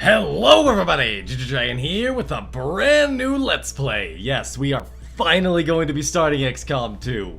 Hello everybody, Dragon here with a brand new Let's Play. Yes, we are finally going to be starting XCOM 2.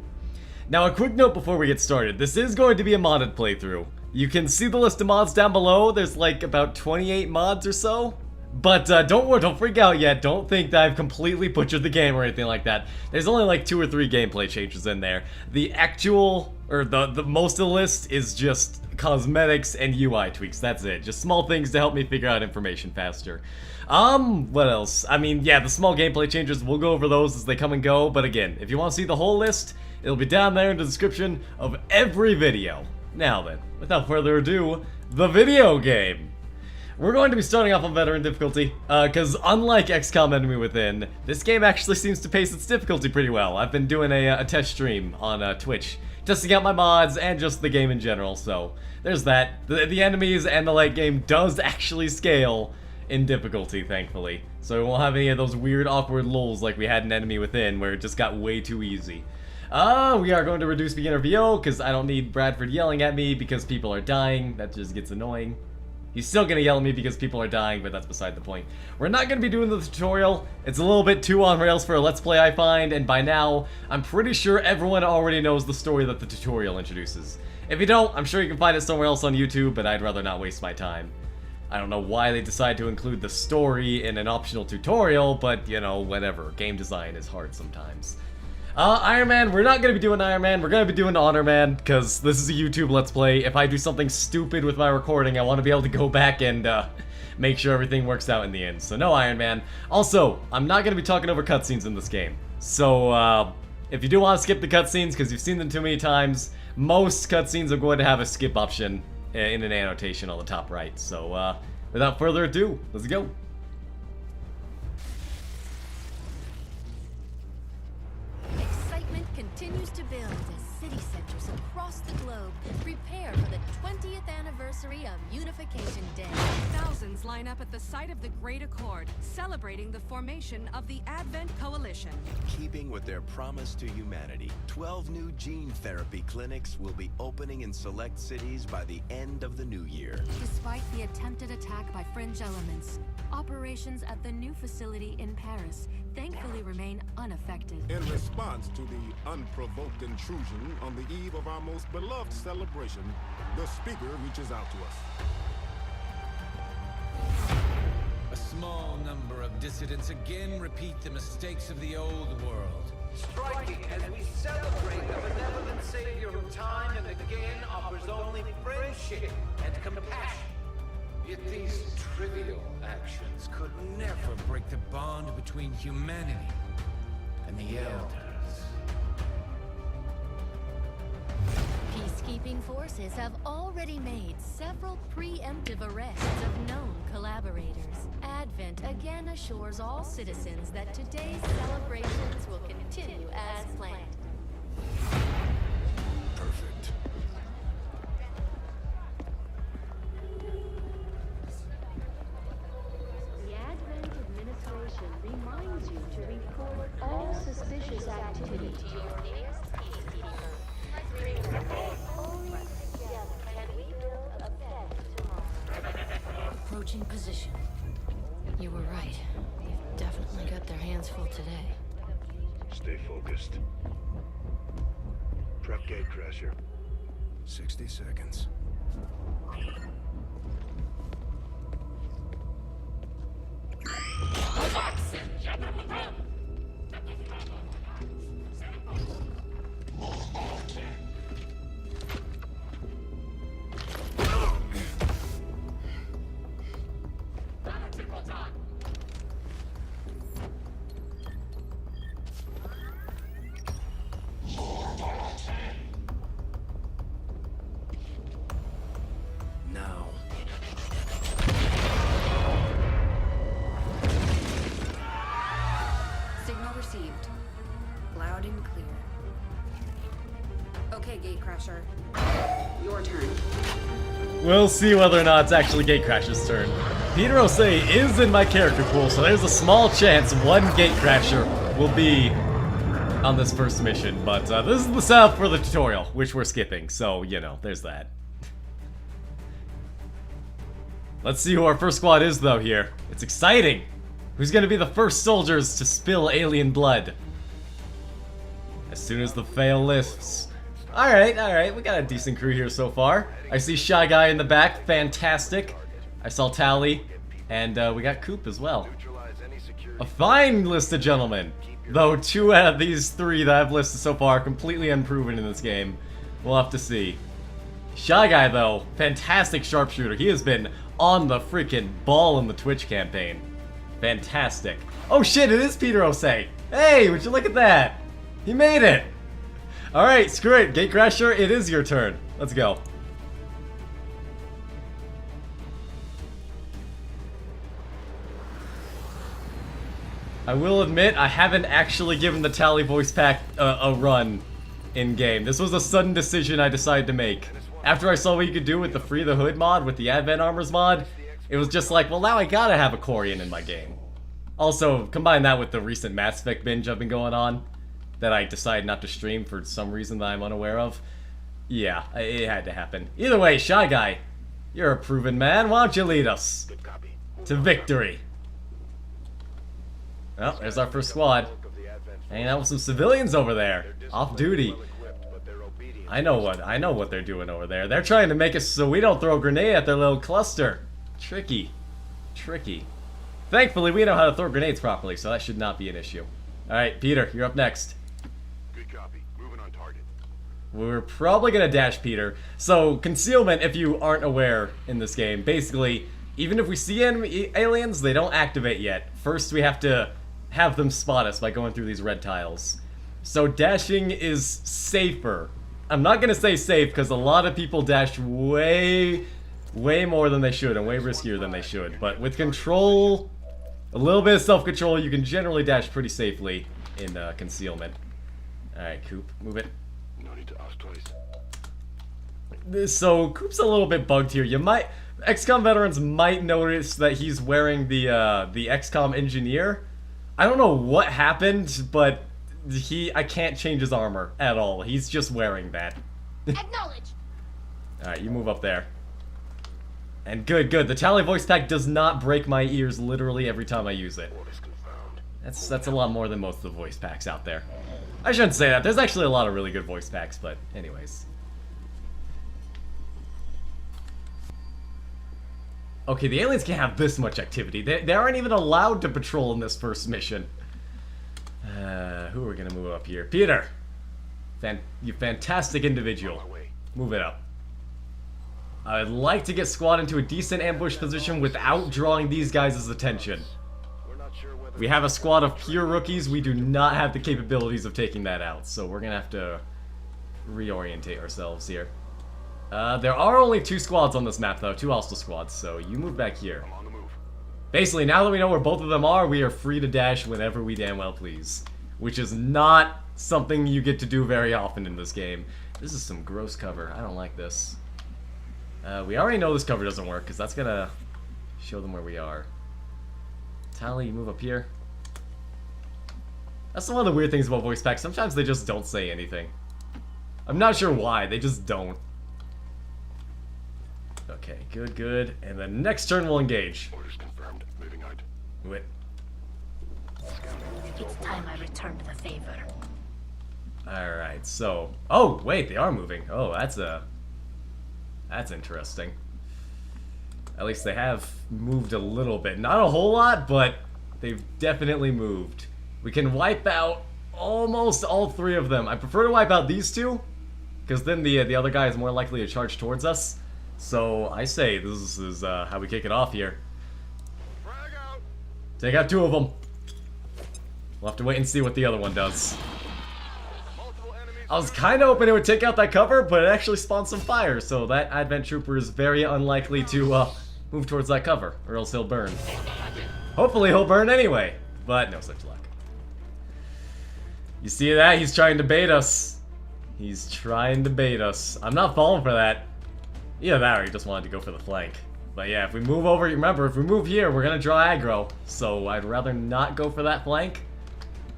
Now a quick note before we get started, this is going to be a modded playthrough. You can see the list of mods down below, there's like about 28 mods or so. But don't freak out yet, don't think that I've completely butchered the game or anything like that. There's only like 2 or 3 gameplay changes in there. The actual, or the most of the list is just cosmetics and UI tweaks, that's it. Just small things to help me figure out information faster. What else? I mean, yeah, the small gameplay changes, we'll go over those as they come and go, but again, if you want to see the whole list, it'll be down there in the description of every video. Now then, without further ado, the video game! We're going to be starting off on veteran difficulty, because unlike XCOM Enemy Within, this game actually seems to pace its difficulty pretty well. I've been doing a test stream on Twitch, testing out my mods and just the game in general, so there's that. The enemies and the late game does actually scale in difficulty, thankfully. So we won't have any of those weird, awkward lulls like we had in Enemy Within, where it just got way too easy. We are going to reduce beginner VO, because I don't need Bradford yelling at me because people are dying. That just gets annoying. He's still gonna yell at me because people are dying, but that's beside the point. We're not gonna be doing the tutorial. It's a little bit too on rails for a Let's Play, I find, and by now, I'm pretty sure everyone already knows the story that the tutorial introduces. If you don't, I'm sure you can find it somewhere else on YouTube, but I'd rather not waste my time. I don't know why they decide to include the story in an optional tutorial, but, you know, whatever. Game design is hard sometimes. Iron Man, we're not gonna be doing Iron Man, we're gonna be doing Honor Man, because this is a YouTube Let's Play. If I do something stupid with my recording, I want to be able to go back and, make sure everything works out in the end. So no Iron Man. Also, I'm not gonna be talking over cutscenes in this game. So, if you do want to skip the cutscenes, because you've seen them too many times, most cutscenes are going to have a skip option in an annotation on the top right. So, without further ado, let's go. Continues to build as city centers across the globe prepare for the 20th anniversary of Unification Day. Thousands line up at the site of the Great Accord, celebrating the formation of the Advent Coalition. Keeping with their promise to humanity, 12 new gene therapy clinics will be opening in select cities by the end of the new year. Despite the attempted attack by fringe elements, operations at the new facility in Paris thankfully remain unaffected. In response to the unprovoked intrusion on the eve of our most beloved celebration, the speaker reaches out to us. A small number of dissidents again repeat the mistakes of the old world. Striking as we celebrate the benevolent savior who time and again offers only friendship and compassion. Yet these trivial actions could never break the bond between humanity and the Elders. Peacekeeping forces have already made several preemptive arrests of known collaborators. Advent again assures all citizens that today's celebrations will continue as planned. Perfect. The Advent administration reminds you to report all suspicious activity to your nearest peacekeeper. Only together can we build a better tomorrow. Approaching position. You were right. They've definitely got their hands full today. Stay focused. Prep gatecrasher. 60 seconds. Now. Signal received. Loud and clear. Okay, Gatecrasher. Your turn. We'll see whether or not it's actually Gatecrasher's turn. Peter Osei is in my character pool, so there's a small chance one Gatecrasher will be on this first mission. But this is the setup for the tutorial, which we're skipping, so, you know, there's that. Let's see who our first squad is, though, here. It's exciting! Who's gonna be the first soldiers to spill alien blood? As soon as the fail lifts. Alright, we got a decent crew here so far. I see Shy Guy in the back, fantastic. I saw Tally, and we got Coop as well. A fine list of gentlemen. Though 2 out of these 3 that I've listed so far are completely unproven in this game. We'll have to see. Shy Guy, though, fantastic sharpshooter. He has been on the freaking ball in the Twitch campaign. Fantastic. Oh shit, it is Peter Osei. Hey, would you look at that? He made it. Alright, screw it. Gatecrasher, it is your turn. Let's go. I will admit, I haven't actually given the Tally voice pack a run in-game. This was a sudden decision I decided to make. After I saw what you could do with the Free the Hood mod, with the Advent Armors mod, it was just like, well, now I gotta have a Corian in my game. Also, combine that with the recent Mass Effect binge I've been going on, that I decided not to stream for some reason that I'm unaware of. Yeah, it had to happen. Either way, Shy Guy, you're a proven man. Why don't you lead us to victory? Well, there's our first squad. Hanging out with some civilians over there, off duty. I know what they're doing over there. They're trying to make us so we don't throw a grenade at their little cluster. Tricky. Thankfully, we know how to throw grenades properly, so that should not be an issue. Alright, Peter, you're up next. Good copy. Moving on target. We're probably gonna dash Peter. So, concealment, if you aren't aware in this game, basically, even if we see enemy aliens, they don't activate yet. First, we have to have them spot us by going through these red tiles. So, dashing is safer. I'm not gonna say safe, because a lot of people dash way more than they should, and way riskier than they should. But with control, a little bit of self-control, you can generally dash pretty safely in concealment. Alright, Coop, move it. No need to ask twice. So, Coop's a little bit bugged here. You might... XCOM veterans might notice that he's wearing the XCOM engineer. I don't know what happened, but I can't change his armor at all. He's just wearing that. Acknowledge. Alright, you move up there. And good. The Tally voice pack does not break my ears literally every time I use it. That's a lot more than most of the voice packs out there. I shouldn't say that. There's actually a lot of really good voice packs, but anyways. Okay, the aliens can't have this much activity. They aren't even allowed to patrol in this first mission. Who are we gonna move up here? Peter! You fantastic individual. Move it up. I'd like to get squad into a decent ambush position without drawing these guys' attention. We have a squad of pure rookies. We do not have the capabilities of taking that out, so we're gonna have to reorientate ourselves here. There are only 2 squads on this map, though. 2 hostile squads, so you move back here. Basically, now that we know where both of them are, we are free to dash whenever we damn well please. Which is not something you get to do very often in this game. This is some gross cover. I don't like this. We already know this cover doesn't work, because that's gonna show them where we are. Tally, you move up here. That's one of the weird things about voice packs. Sometimes they just don't say anything. I'm not sure why, they just don't. Okay, good. And then next turn we'll engage. Orders confirmed. Moving out. Move it. It's time I returned the favor. Alright, so... Oh, wait, they are moving. Oh, that's interesting. At least they have moved a little bit. Not a whole lot, but they've definitely moved. We can wipe out almost all 3 of them. I prefer to wipe out these 2, because then the other guy is more likely to charge towards us. So, I say this is how we kick it off here. Take out 2 of them. We'll have to wait and see what the other one does. I was kind of hoping it would take out that cover, but it actually spawned some fire, so that Advent Trooper is very unlikely to move towards that cover, or else he'll burn. Hopefully he'll burn anyway, but no such luck. You see that? He's trying to bait us. He's trying to bait us. I'm not falling for that. Either that or he just wanted to go for the flank. But yeah, if we move over, remember, if we move here, we're gonna draw aggro, so I'd rather not go for that flank.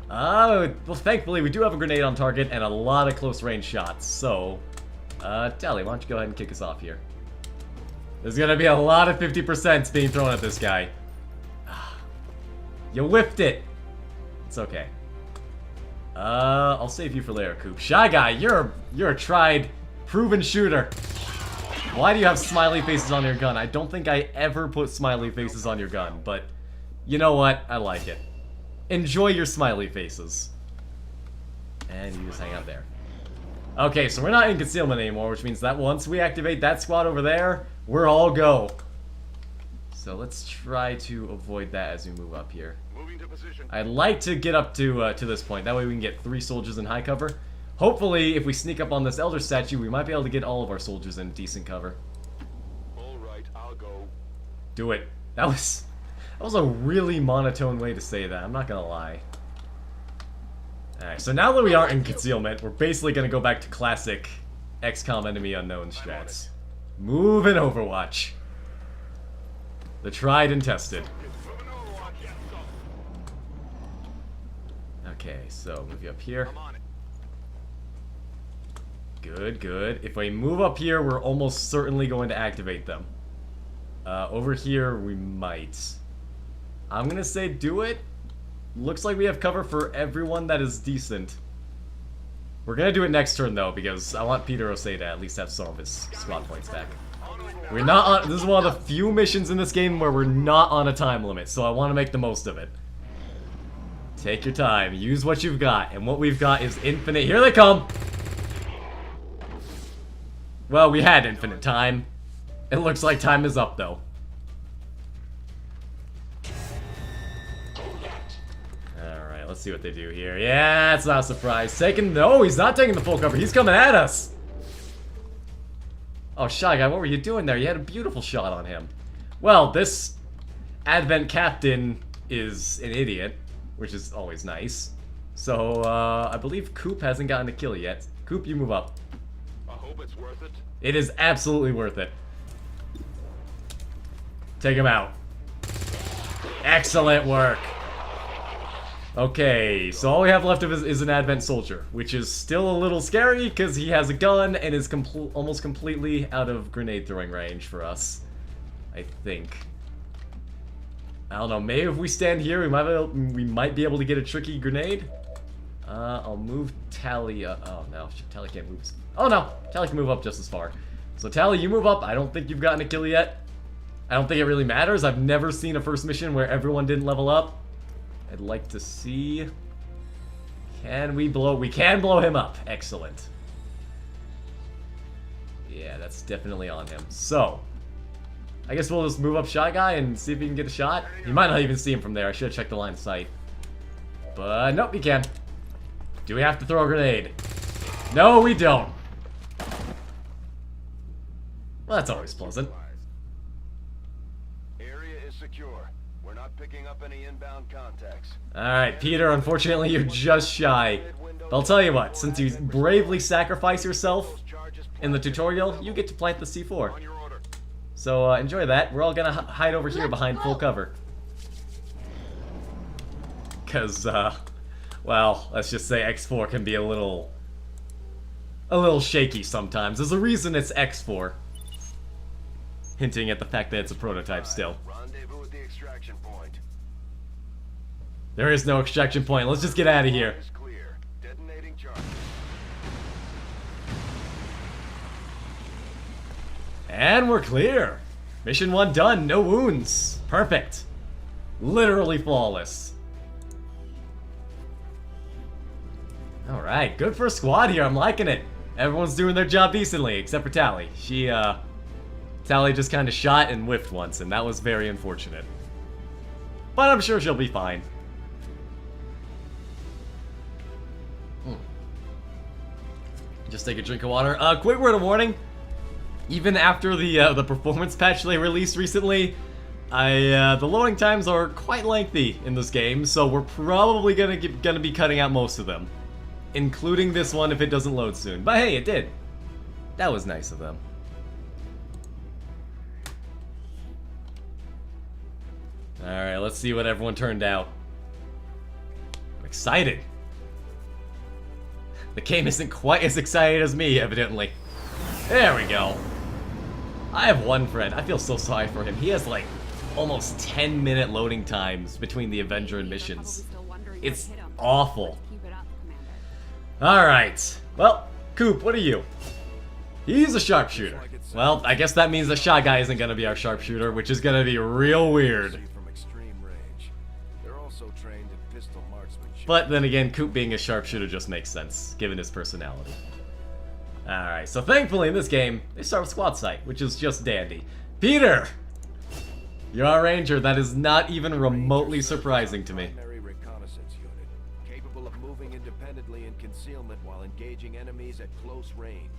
Well, thankfully, we do have a grenade on target and a lot of close range shots, so... Tally, why don't you go ahead and kick us off here? There's gonna be a lot of 50% being thrown at this guy. You whiffed it. It's okay. I'll save you for later, Coop. Shy Guy, you're a tried, proven shooter. Why do you have smiley faces on your gun? I don't think I ever put smiley faces on your gun, but you know what? I like it. Enjoy your smiley faces. And you just hang out there. Okay, so we're not in concealment anymore, which means that once we activate that squad over there, we're all go. So let's try to avoid that as we move up here. Moving to position. I'd like to get up to this point. That way we can get 3 soldiers in high cover. Hopefully, if we sneak up on this Elder statue, we might be able to get all of our soldiers in decent cover. All right, I'll go. Do it. That was a really monotone way to say that. I'm not gonna lie. Alright, so now that we aren't in concealment, we're basically gonna go back to classic XCOM enemy unknown strats. Move in Overwatch. The tried and tested. Moving Overwatch, yes, go. Okay, so move you up here. I'm on it. Good, good. If we move up here, we're almost certainly going to activate them. Over here, we might. I'm gonna say do it. Looks like we have cover for everyone that is decent. We're gonna do it next turn, though, because I want Peter Osei to at least have some of his squad points back. We're not on. This is one of the few missions in this game where we're not on a time limit, so I want to make the most of it. Take your time. Use what you've got, and what we've got is infinite. Here they come! Well, we had infinite time. It looks like time is up, though. Alright, let's see what they do here. Yeah, it's not a surprise. No, he's not taking the full cover. He's coming at us. Oh, Shy Guy, what were you doing there? You had a beautiful shot on him. Well, this Advent Captain is an idiot, which is always nice. So, I believe Coop hasn't gotten a kill yet. Coop, you move up. I hope it's worth it. It is absolutely worth it. Take him out. Excellent work. Okay, so all we have left of is an Advent Soldier, which is still a little scary because he has a gun and is almost completely out of grenade throwing range for us, I think. I don't know, maybe if we stand here, we might be able to get a tricky grenade. I'll move Tally up. Oh no, Tally can't move. Oh no, Tally can move up just as far. So Tally, you move up. I don't think you've gotten a kill yet. I don't think it really matters. I've never seen a first mission where everyone didn't level up. I'd like to see. Can we blow? We can blow him up. Excellent. Yeah, that's definitely on him. So, I guess we'll just move up Shy Guy and see if we can get a shot. You might not even see him from there. I should have checked the line of sight. But nope, we can. Do we have to throw a grenade? No, we don't. Well, that's always pleasant. Area is secure. We're not picking up any inbound contacts. Alright, Peter, unfortunately you're just shy. But I'll tell you what, since you bravely sacrifice yourself in the tutorial, you get to plant the C4. On your order. So enjoy that. We're all gonna hide over here behind full cover. Cause, well, let's just say X4 can be a little shaky sometimes. There's a reason it's X4. Hinting at the fact that it's a prototype still. Rendezvous at the extraction point. There is no extraction point. Let's just get out of here. Is clear. Detonating charge. And we're clear. Mission 1 done. No wounds. Perfect. Literally flawless. Alright, good for a squad here. I'm liking it. Everyone's doing their job decently, except for Tally. Tally just kind of shot and whiffed once, and that was very unfortunate. But I'm sure she'll be fine. Just take a drink of water. Quick word of warning. Even after the performance patch they released recently, the loading times are quite lengthy in this game, so we're probably gonna be cutting out most of them, including this one if it doesn't load soon. But hey, it did. That was nice of them. Alright, let's see what everyone turned out. I'm excited. The game isn't quite as excited as me, evidently. There we go. I have one friend. I feel so sorry for him. He has like almost 10-minute loading times between the Avenger and missions. It's awful. Alright. Well, Coop, what are you? He's a sharpshooter. Well, I guess that means the shot guy isn't going to be our sharpshooter, which is going to be real weird. From extreme range. They're also trained in pistol marksmanship. But then again, Coop being a sharpshooter just makes sense, given his personality. Alright, so thankfully in this game, they start with squad sight, which is just dandy. Peter! You're our ranger. That is not even remotely surprising to me. Primary reconnaissance unit, capable of moving independently in concealment while engaging enemies at close range.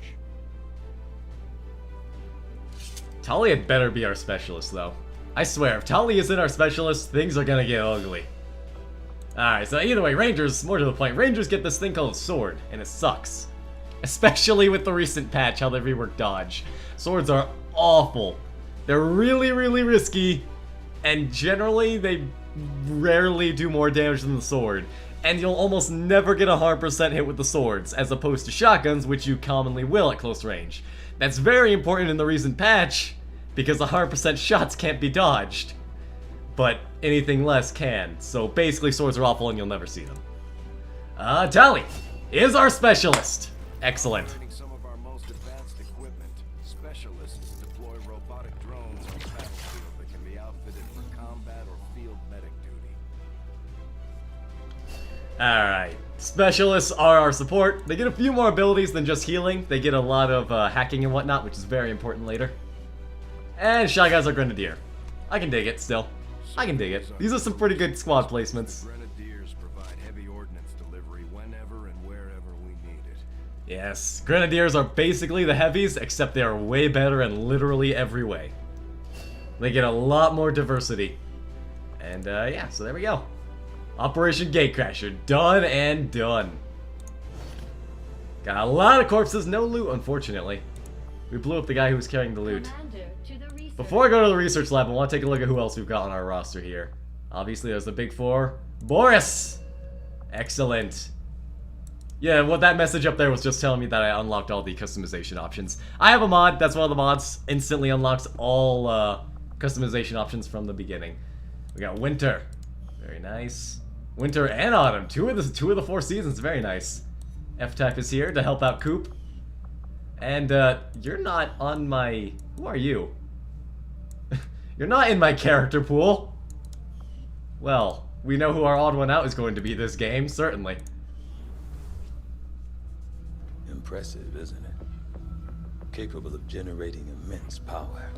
Tali had better be our specialist, though. I swear, if Tali isn't our specialist, things are gonna get ugly. Alright, so either way, Rangers, more to the point, Rangers get this thing called a sword, and it sucks. Especially with the recent patch, how they reworked dodge. Swords are awful. They're really, really risky, and generally, they rarely do more damage than the sword. And you'll almost never get a 100% hit with the swords, as opposed to shotguns, which you commonly will at close range. That's very important in the recent patch, because 100% shots can't be dodged. But anything less can, so basically swords are awful and you'll never see them. Tali is our specialist. Excellent. Some of our most advanced equipment. Specialists deploy robotic drones on the battlefield that can be outfitted for combat or field medic duty. Alright. Specialists are our support. They get a few more abilities than just healing. They get a lot of hacking and whatnot, which is very important later. And shotguns are Grenadier. I can dig it still. I can dig it. These are some pretty good squad placements. Grenadiers provide heavy ordnance delivery whenever and wherever we need it. Yes, Grenadiers are basically the heavies, except they are way better in literally every way. They get a lot more diversity. And yeah, so there we go. Operation Gatecrasher, done and done. Got a lot of corpses, no loot unfortunately. We blew up the guy who was carrying the loot. Commander, to the research. Before I go to the research lab, I want to take a look at who else we've got on our roster here. Obviously there's the big four. Boris! Excellent. Yeah, well, that message up there was just telling me that I unlocked all the customization options. I have a mod, that's one of the mods, instantly unlocks all customization options from the beginning. We got Winter. Very nice. Winter and Autumn, two of the 4 seasons, very nice. F-Type is here to help out Coop. And you're not on my... Who are you? You're not in my character pool. Well, we know who our odd one out is going to be this game, certainly. Impressive, isn't it? Capable of generating immense power,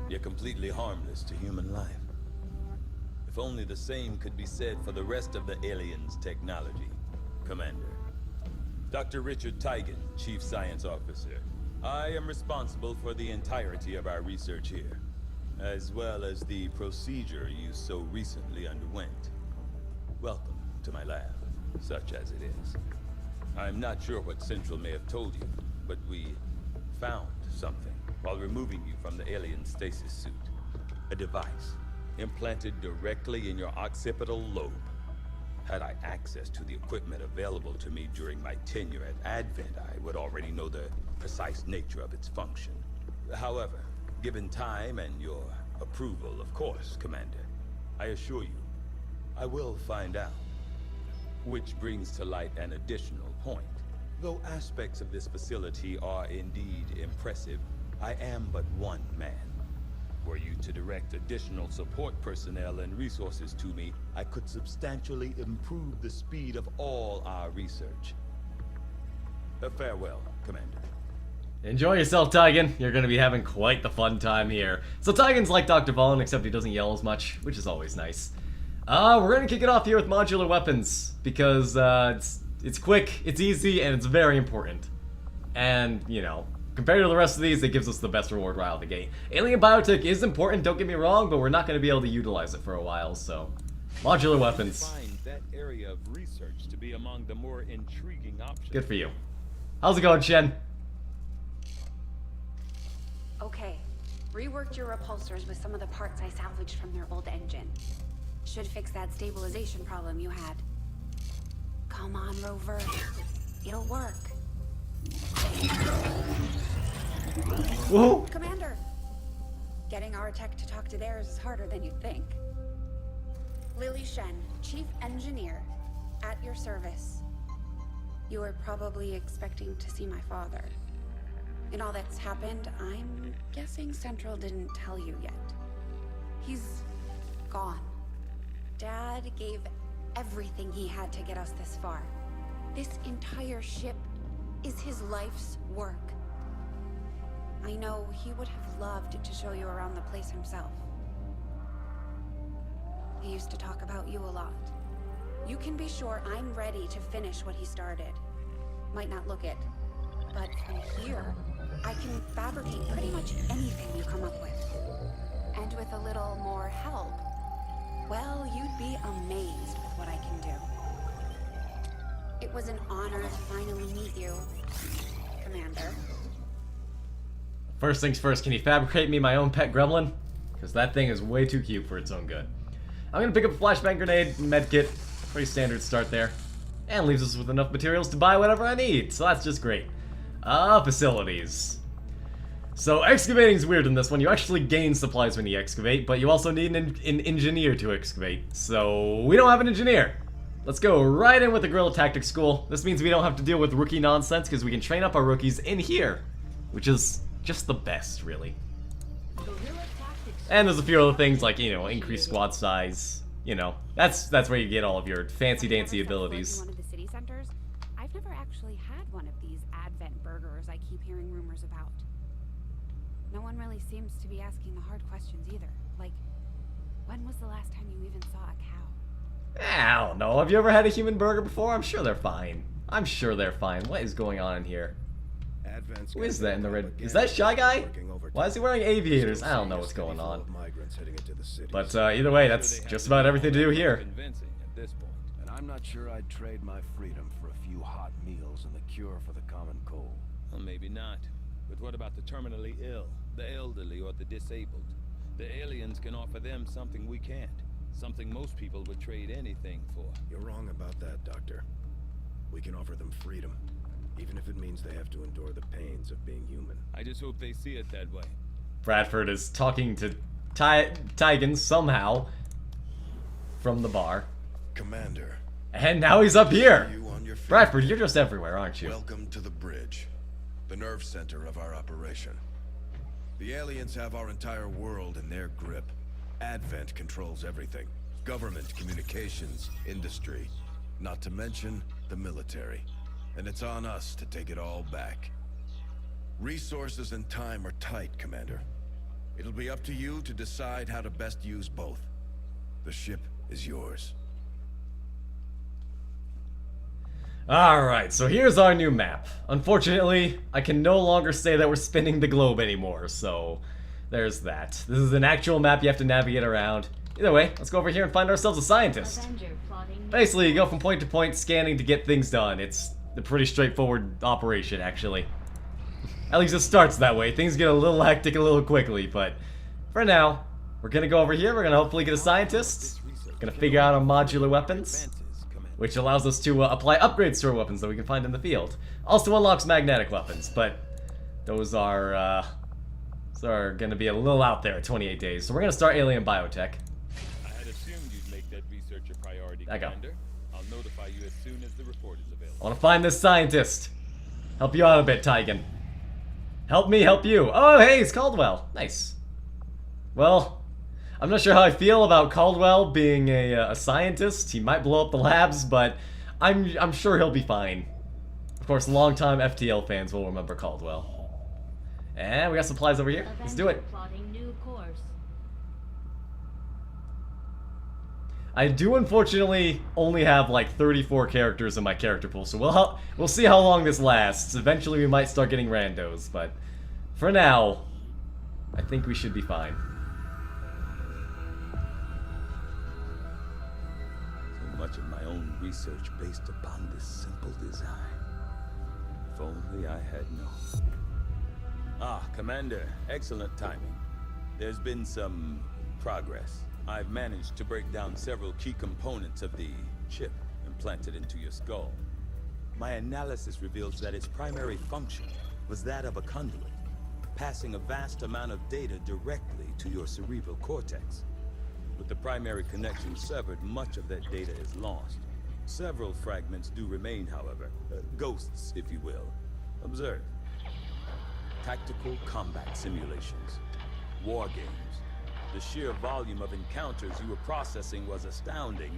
yet completely harmless to human life. If only the same could be said for the rest of the aliens' technology. Commander. Dr. Richard Tigan, Chief Science Officer. I am responsible for the entirety of our research here, as well as the procedure you so recently underwent. Welcome to my lab, such as it is. I'm not sure what Central may have told you, but we found something while removing you from the alien stasis suit. A device implanted directly in your occipital lobe. Had I access to the equipment available to me during my tenure at Advent, I would already know the precise nature of its function. However, given time and your approval, of course, Commander, I assure you, I will find out. Which brings to light an additional point. Though aspects of this facility are indeed impressive, I am but one man. Were you to direct additional support personnel and resources to me, I could substantially improve the speed of all our research. Farewell, Commander. Enjoy yourself, Tigan. You're going to be having quite the fun time here. So Tigan's like Dr. Vaughn, except he doesn't yell as much, which is always nice. We're going to kick it off here with modular weapons, because it's quick, it's easy, and it's very important. And, you know, compared to the rest of these, it gives us the best reward right out of the gate. Alien biotech is important, don't get me wrong, but we're not going to be able to utilize it for a while, so... Modular weapons. Find that area of research to be among the more intriguing options. Good for you. How's it going, Shen? Okay. Reworked your repulsors with some of the parts I salvaged from their old engine. Should fix that stabilization problem you had. Come on, Rover. It'll work. Whoa! Commander, Getting our tech to talk to theirs is harder than you'd think. Lily Shen, Chief Engineer, at your service. You were probably expecting to see my father. In all that's happened, I'm guessing Central didn't tell you yet. He's gone. Dad gave everything he had to get us this far. This entire ship is his life's work. I know he would have loved to show you around the place himself. He used to talk about you a lot. You can be sure I'm ready to finish what he started. Might not look it, but from here, I can fabricate pretty much anything you come up with. And with a little more help, well, you'd be amazed with what I can do. It was an honor to finally meet you, Commander. First things first, can you fabricate me my own pet gremlin? Because that thing is way too cute for its own good. I'm gonna pick up a flashbang grenade, medkit, pretty standard start there. And leaves us with enough materials to buy whatever I need, so that's just great. Facilities. So excavating's weird in this one. You actually gain supplies when you excavate, but you also need an engineer to excavate. So we don't have an engineer. Let's go right in with the guerrilla tactics school. This means we don't have to deal with rookie nonsense because we can train up our rookies in here, which is just the best, really. And there's a few other things like, you know, increased squad size. You know, that's where you get all of your fancy dancy abilities. One of the city centers. I've never actually had one of these Advent burgers I keep hearing rumors about. No one really seems to be asking the hard questions either. Like, when was the last time you even saw a cow? I don't know. Have you ever had a human burger before? I'm sure they're fine. I'm sure they're fine. What is going on in here? Who is that in the red? Is that Shy Guy? Why is he wearing aviators? I don't know what's going on. But either way, that's just about everything to do here. And I'm not sure I'd trade my freedom for a few hot meals and the cure for the common cold. Well, maybe not. But what about the terminally ill, the elderly, or the disabled? The aliens can offer them something we can't. Something most people would trade anything for. You're wrong about that, Doctor. We can offer them freedom, even if it means they have to endure the pains of being human. I just hope they see it that way. Bradford is talking to Tygan somehow from the bar. Commander. And now he's up here. Bradford, you're just everywhere, aren't you? Welcome to the bridge, the nerve center of our operation. The aliens have our entire world in their grip. Advent controls everything. Government, communications, industry. Not to mention the military. And it's on us to take it all back. Resources and time are tight, Commander. It'll be up to you to decide how to best use both. The ship is yours. Alright, so here's our new map. Unfortunately, I can no longer say that we're spinning the globe anymore, so there's that. This is an actual map you have to navigate around. Either way, let's go over here and find ourselves a scientist. Basically, you go from point to point scanning to get things done. It's a pretty straightforward operation, actually. At least it starts that way. Things get a little hectic a little quickly, but for now, we're gonna go over here. We're gonna hopefully get a scientist. Gonna figure out our modular weapons, which allows us to apply upgrades to our weapons that we can find in the field. Also unlocks magnetic weapons, but those are gonna be a little out there at 28 days. So we're gonna start alien biotech. I had assumed you'd make that research a priority, Commander. I'll notify you as soon as the report is available. I wanna find this scientist. Help you out a bit, Tygan. Help me help you. Oh, hey, it's Caldwell. Nice. Well, I'm not sure how I feel about Caldwell being a scientist. He might blow up the labs, but I'm sure he'll be fine. Of course, longtime FTL fans will remember Caldwell. And we got supplies over here. Let's do it. I do unfortunately only have like 34 characters in my character pool, so we'll see how long this lasts. Eventually we might start getting randos, but for now, I think we should be fine. So much of my own research based upon this simple design. If only I had known. Ah, Commander, excellent timing. There's been some progress. I've managed to break down several key components of the chip implanted into your skull. My analysis reveals that its primary function was that of a conduit. passing a vast amount of data directly to your cerebral cortex. With the primary connection severed, much of that data is lost. Several fragments do remain, however. Ghosts, if you will. Observe. Tactical combat simulations. War games. The sheer volume of encounters you were processing was astounding.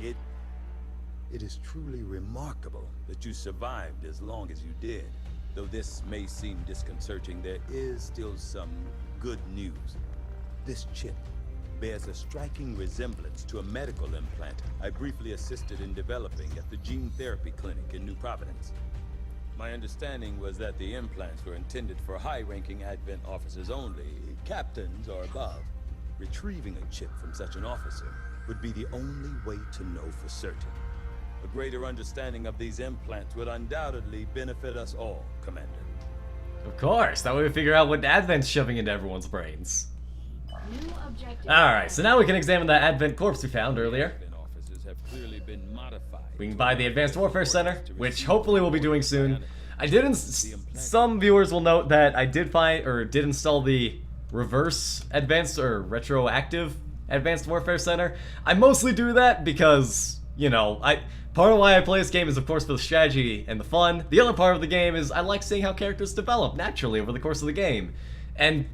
It is truly remarkable that you survived as long as you did. Though this may seem disconcerting, there is still some good news. This chip bears a striking resemblance to a medical implant I briefly assisted in developing at the gene therapy clinic in New Providence. My understanding was that the implants were intended for high-ranking Advent officers only, captains or above. Retrieving a chip from such an officer would be the only way to know for certain. A greater understanding of these implants would undoubtedly benefit us all, Commander. Of course, that way we figure out what Advent's shoving into everyone's brains. Alright, so now we can examine that Advent corpse we found earlier. We can buy the Advanced Warfare Center, which hopefully we'll be doing soon. Some viewers will note that I did install the reverse advanced or retroactive Advanced Warfare Center. I mostly do that because, you know, part of why I play this game is of course for the strategy and the fun. The other part of the game is I like seeing how characters develop naturally over the course of the game. And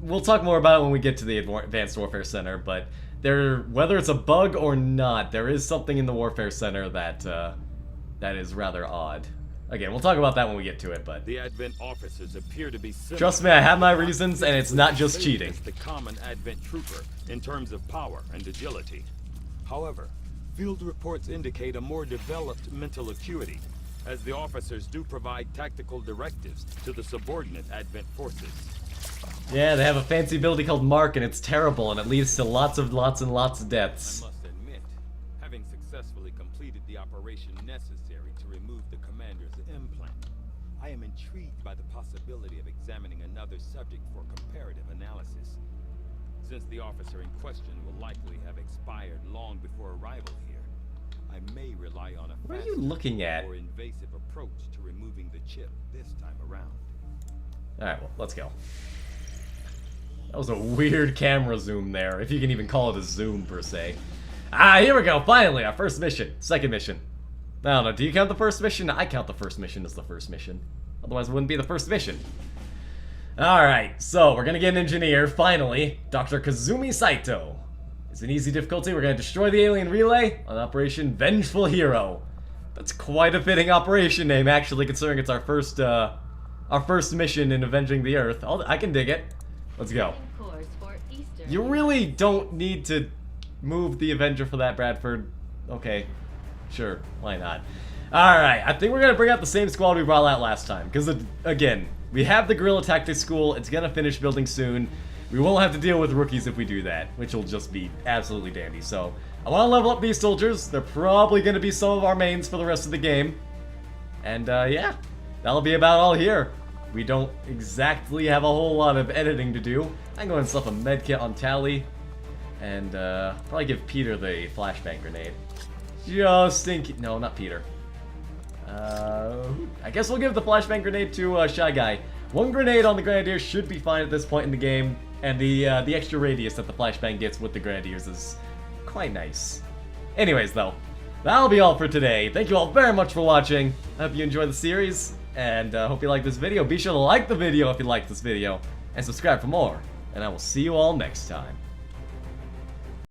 we'll talk more about it when we get to the Advanced Warfare Center, but whether it's a bug or not, there is something in the Warfare Center that is rather odd. Again, we'll talk about that when we get to it, but the Advent officers appear to be trust me, I have my reasons, and it's not just cheating. The common Advent trooper in terms of power and agility. However, field reports indicate a more developed mental acuity, as the officers do provide tactical directives to the subordinate Advent forces. Yeah, they have a fancy ability called Mark, and it's terrible, and it leads to lots and lots of deaths. I must admit, having successfully completed the operation necessary to remove the commander's implant, I am intrigued by the possibility of examining another subject for comparative analysis. Since the officer in question will likely have expired long before arrival here, I may rely on a what are you looking at? more invasive approach to removing the chip this time around. Alright, well, let's go. That was a weird camera zoom there, if you can even call it a zoom per se. Ah, here we go, finally, our first mission. Second mission. I don't know, do you count the first mission? I count the first mission as the first mission. Otherwise it wouldn't be the first mission. Alright, so we're gonna get an engineer, finally. Dr. Kazumi Saito. It's an easy difficulty, we're gonna destroy the alien relay on Operation Vengeful Hero. That's quite a fitting operation name, actually, considering it's our first mission in avenging the Earth. I can dig it. Let's go. You really don't need to move the Avenger for that, Bradford. Okay, sure, why not? Alright, I think we're gonna bring out the same squad we brought out last time, because, again, we have the Guerrilla Tactics School, it's gonna finish building soon. We won't have to deal with rookies if we do that, which will just be absolutely dandy. So, I want to level up these soldiers. They're probably gonna be some of our mains for the rest of the game. And, yeah, that'll be about all here. We don't exactly have a whole lot of editing to do. I can go and stuff a medkit on Tally. And probably give Peter the flashbang grenade. Just in case. No, not Peter. I guess we'll give the flashbang grenade to Shy Guy. One grenade on the Grenadiers should be fine at this point in the game. And the extra radius that the flashbang gets with the Grenadiers is quite nice. Anyways, though, that'll be all for today. Thank you all very much for watching. I hope you enjoyed the series. And hope you like this video. Be sure to like the video if you like this video. And subscribe for more. And I will see you all next time.